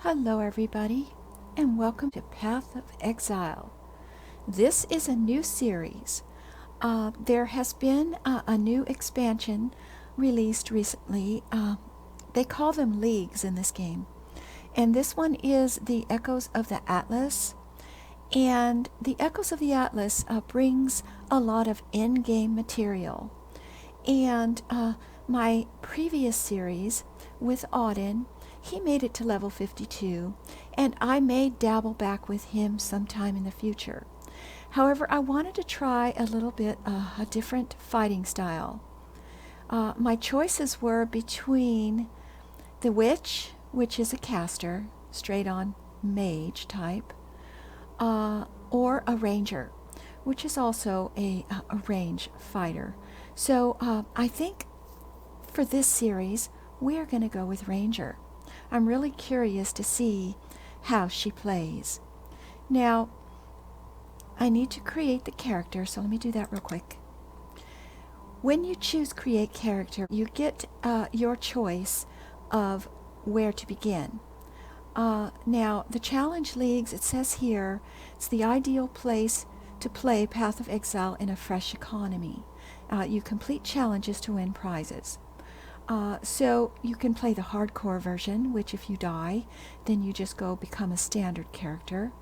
Hello everybody, and welcome to Path of Exile. This is a new series. There has been a new expansion released recently. They call them leagues in this game. And this one is the Echoes of the Atlas. And the Echoes of the Atlas brings a lot of in-game material. And my previous series with Auden, he made it to level 52, and I may dabble back with him sometime in the future. However, I wanted to try a little bit a different fighting style. My choices were between the Witch, which is a caster, straight on mage type, or a Ranger, which is also a range fighter. So I think for this series, we are going to go with Ranger. I'm really curious to see how she plays. Now, I need to create the character, so let me do that real quick. When you choose Create Character, you get your choice of where to begin. Now, the Challenge Leagues, it says here, it's the ideal place to play Path of Exile in a fresh economy. You complete challenges to win prizes. So you can play the hardcore version, which if you die, then you just go become a standard character.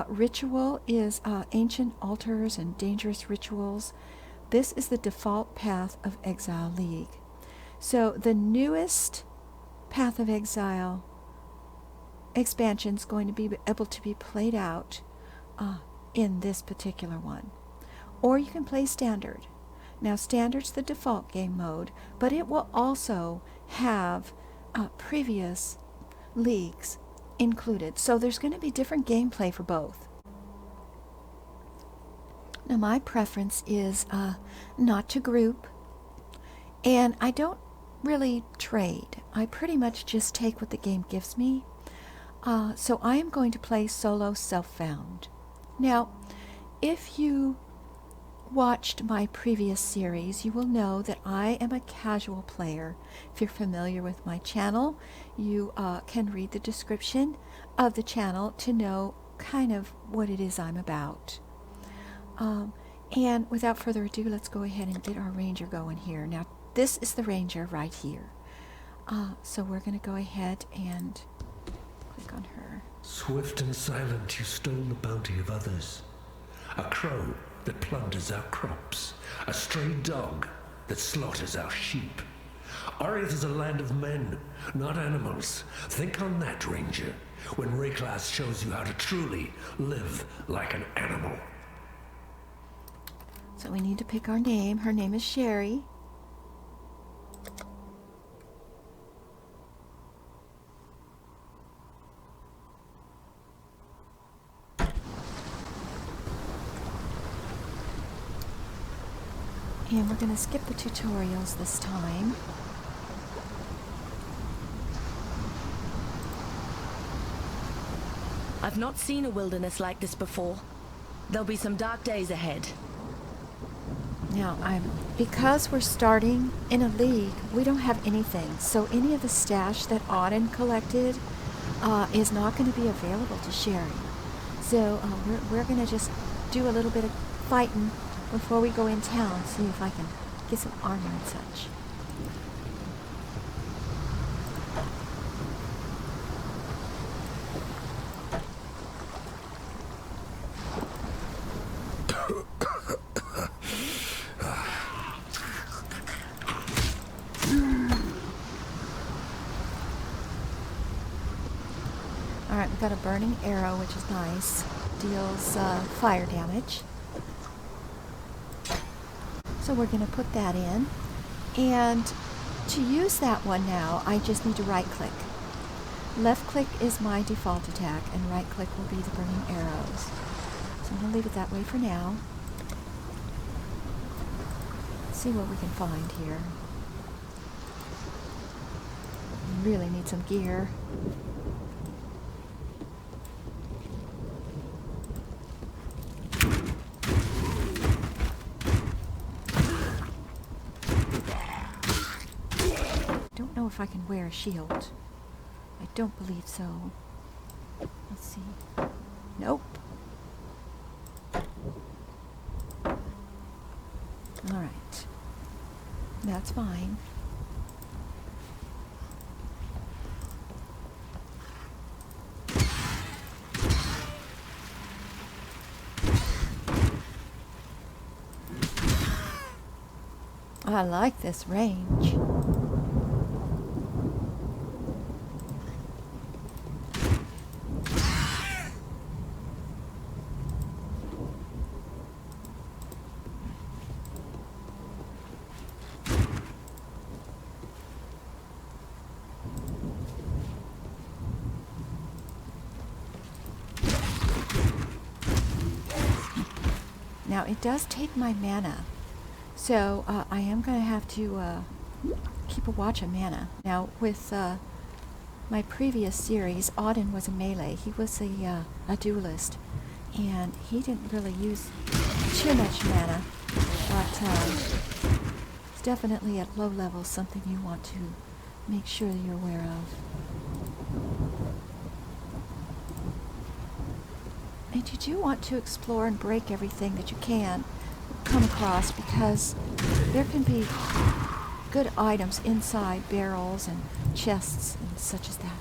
Ritual is ancient altars and dangerous rituals. This is the default Path of Exile League. So the newest Path of Exile expansion is going to be able to be played out in this particular one. Or you can play standard. Now, Standard's the default game mode, but it will also have previous leagues included. So there's going to be different gameplay for both. Now, my preference is not to group, and I don't really trade. I pretty much just take what the game gives me. So I am going to play solo self-found. Now, if you watched my previous series, you will know that I am a casual player. If you're familiar with my channel, you can read the description of the channel to know kind of what it is I'm about. And without further ado, let's go ahead and get our Ranger going here. Now, this is the Ranger right here. So we're going to go ahead and click on her. Swift and silent, you stole the bounty of others. A crow that plunders our crops, a stray dog that slaughters our sheep. Oriath is a land of men, not animals. Think on that, Ranger, when Rayclass shows you how to truly live like an animal. So we need to pick our name. Her name is Sheriee. And we're going to skip the tutorials this time. I've not seen a wilderness like this before. There'll be some dark days ahead. Now, because we're starting in a league, we don't have anything. So any of the stash that Auden collected is not going to be available to Sheriee. So we're going to just do a little bit of fighting before we go in town, see if I can get some armor and such. Alright, we've got a burning arrow, which is nice. Deals fire damage. So we're going to put that in, and to use that one now, I just need to right click. Left click is my default attack, and right click will be the burning arrows. So I'm going to leave it that way for now. Let's see what we can find here. We really need some gear. If I can wear a shield. I don't believe so. Let's see. Nope. Alright. That's fine. I like this range. Now it does take my mana, so I am going to have to keep a watch of mana. Now with my previous series, Auden was a melee. He was a duelist, and he didn't really use too much mana, but it's definitely at low levels something you want to make sure that you're aware of. And you do want to explore and break everything that you can come across, because there can be good items inside barrels and chests and such as that.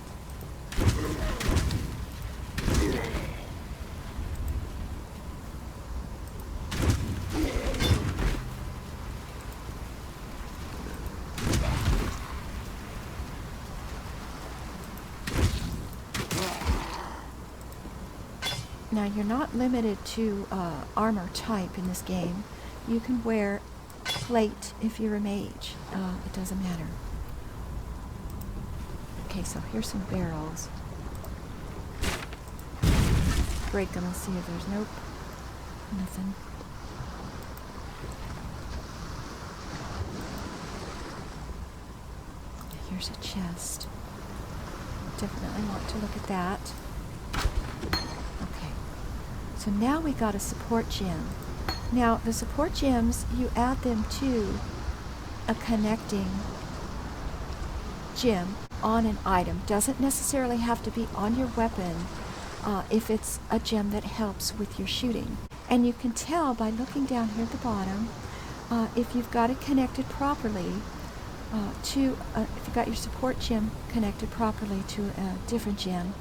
Now you're not limited to armor type in this game. You can wear plate if you're a mage. It doesn't matter. Okay, so here's some barrels. Break them and see if there's nope. Nothing. Here's a chest. Definitely want to look at that. So now we got a support gem. Now the support gems, you add them to a connecting gem on an item. Doesn't necessarily have to be on your weapon if it's a gem that helps with your shooting. And you can tell by looking down here at the bottom if you've got it connected properly if you've got your support gem connected properly to a different gem,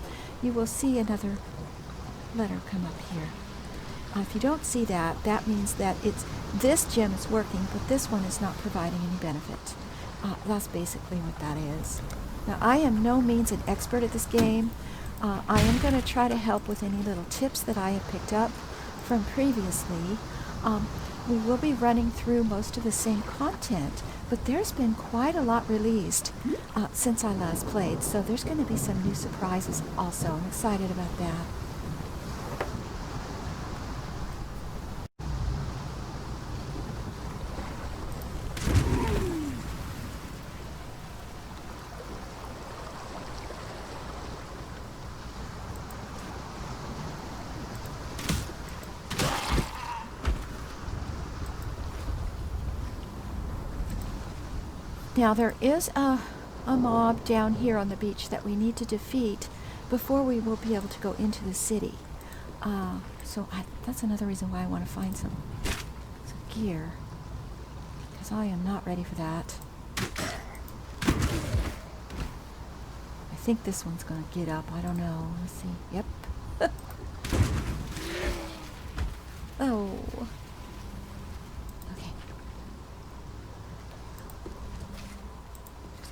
you will see another letter come up here. If you don't see that, that means that this gem is working, but this one is not providing any benefit. That's basically what that is. Now, I am no means an expert at this game. I am going to try to help with any little tips that I have picked up from previously. We will be running through most of the same content, but there's been quite a lot released since I last played, so there's going to be some new surprises also. I'm excited about that. Now there is a mob down here on the beach that we need to defeat before we will be able to go into the city. That's another reason why I want to find some gear, because I am not ready for that. I think this one's going to get up. I don't know. Let's see. Yep. Oh.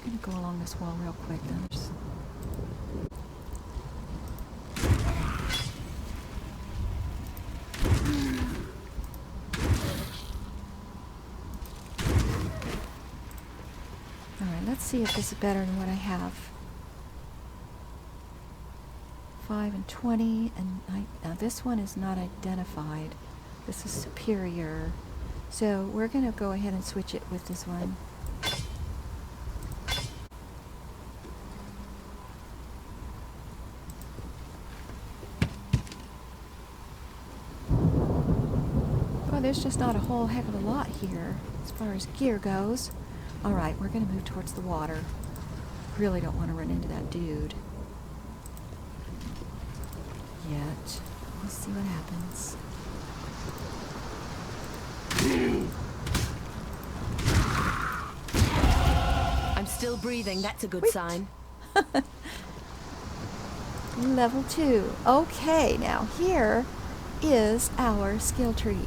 I'm going to go along this wall real quick. Alright, let's see if this is better than what I have. 5 and 20, and now this one is not identified. This is superior. So we're going to go ahead and switch it with this one. There's just not a whole heck of a lot here as far as gear goes. Alright, we're going to move towards the water. Really don't want to run into that dude. yet. We'll see what happens. I'm still breathing. That's a good Sweet. sign. Level 2. Okay, now here is our skill tree.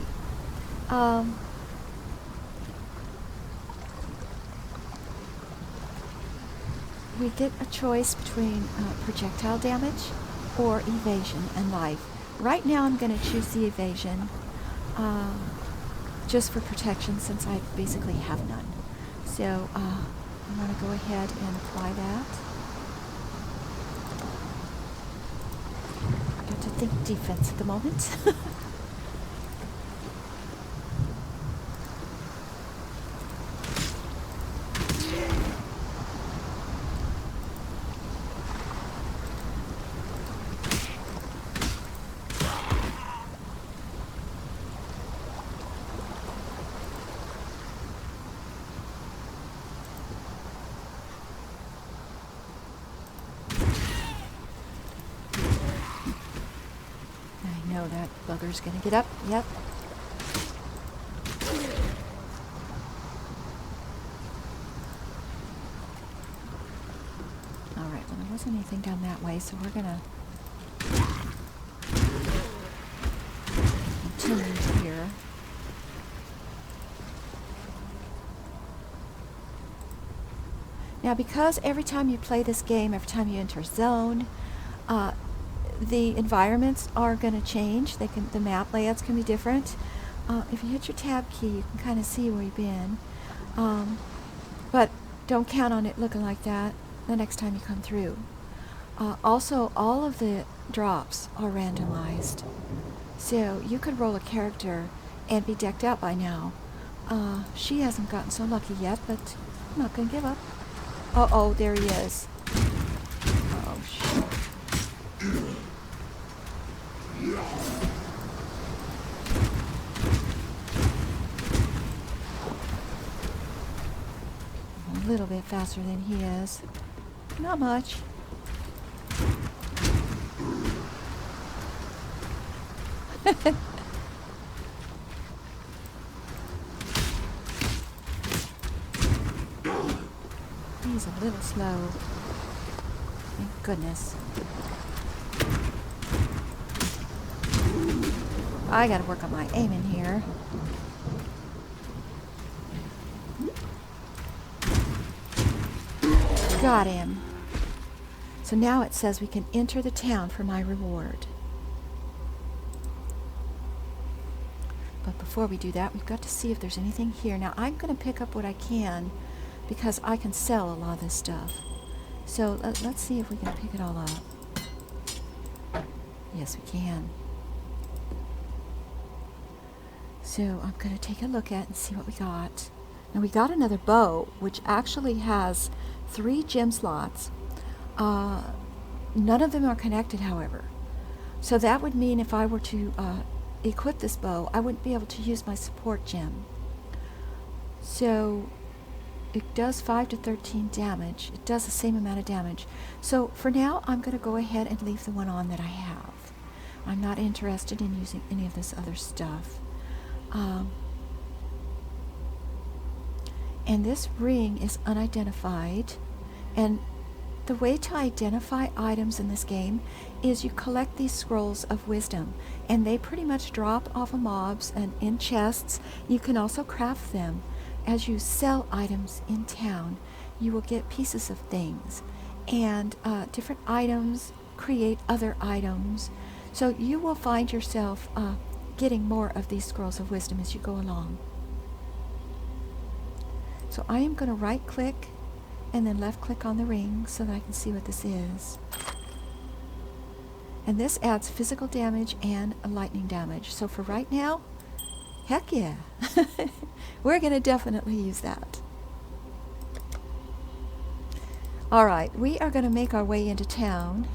We get a choice between projectile damage or evasion and life. Right now I'm going to choose the evasion just for protection, since I basically have none. So I'm going to go ahead and apply that. I got to think defense at the moment. I know that bugger's going to get up. Yep. Alright, well, there wasn't anything down that way, so we're going to continue here. Now, because every time you play this game, every time you enter a zone, the environments are going to change. The map layouts can be different. If you hit your tab key, you can kind of see where you've been. But don't count on it looking like that the next time you come through. Also, all of the drops are randomized. So you could roll a character and be decked out by now. She hasn't gotten so lucky yet, but I'm not going to give up. Uh-oh, there he is. Oh, shit. A little bit faster than he is. Not much. He's a little slow. Thank goodness. I gotta work on my aiming here. Got him. So now it says we can enter the town for my reward. But before we do that, we've got to see if there's anything here. Now, I'm going to pick up what I can because I can sell a lot of this stuff. So let's see if we can pick it all up. Yes, we can. So I'm going to take a look at and see what we got. Now, we got another bow, which actually has 3 gem slots. None of them are connected, however. So that would mean if I were to equip this bow, I wouldn't be able to use my support gem. So it does 5 to 13 damage. It does the same amount of damage. So for now, I'm going to go ahead and leave the one on that I have. I'm not interested in using any of this other stuff. And this ring is unidentified. And the way to identify items in this game is you collect these scrolls of wisdom, and they pretty much drop off of mobs and in chests. You can also craft them. As you sell items in town, you will get pieces of things, and different items create other items. So you will find yourself getting more of these scrolls of wisdom as you go along. So I am going to right click and then left click on the ring so that I can see what this is. And this adds physical damage and lightning damage. So for right now, heck yeah. We're going to definitely use that. Alright, we are going to make our way into town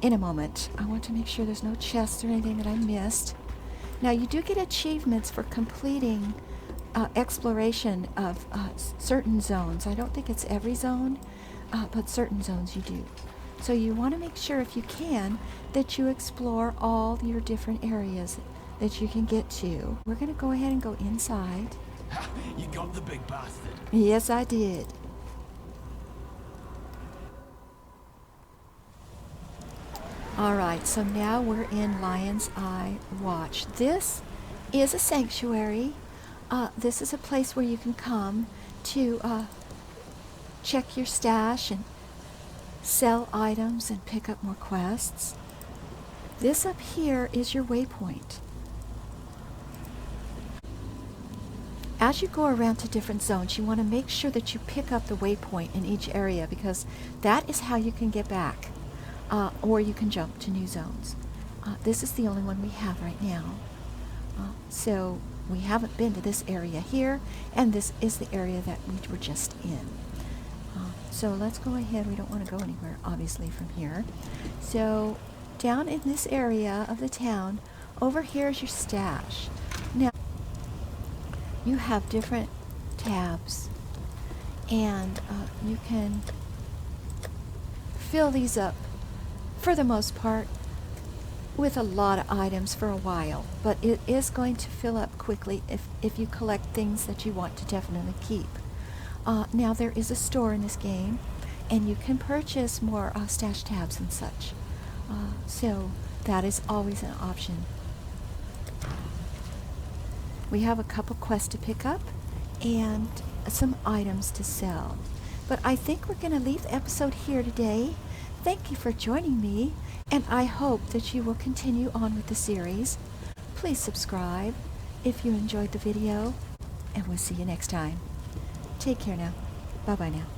in a moment. I want to make sure there's no chests or anything that I missed. Now, you do get achievements for completing exploration of certain zones. I don't think it's every zone, but certain zones you do. So you want to make sure, if you can, that you explore all your different areas that you can get to. We're going to go ahead and go inside. You got the big bastard. Yes, I did. Alright, so now we're in Lion's Eye Watch. This is a sanctuary. This is a place where you can come to check your stash and sell items and pick up more quests. This up here is your waypoint. As you go around to different zones, you want to make sure that you pick up the waypoint in each area, because that is how you can get back, or you can jump to new zones. This is the only one we have right now. So we haven't been to this area here, and this is the area that we were just in. So let's go ahead. We don't want to go anywhere, obviously, from here. So down in this area of the town, over here is your stash. Now, you have different tabs, and you can fill these up, for the most part, with a lot of items for a while, but it is going to fill up quickly if you collect things that you want to definitely keep. Now, there is a store in this game, and you can purchase more stash tabs and such. So that is always an option. We have a couple quests to pick up and some items to sell. But I think we're going to leave the episode here today. Thank you for joining me, and I hope that you will continue on with the series. Please subscribe if you enjoyed the video, and we'll see you next time. Take care now. Bye-bye now.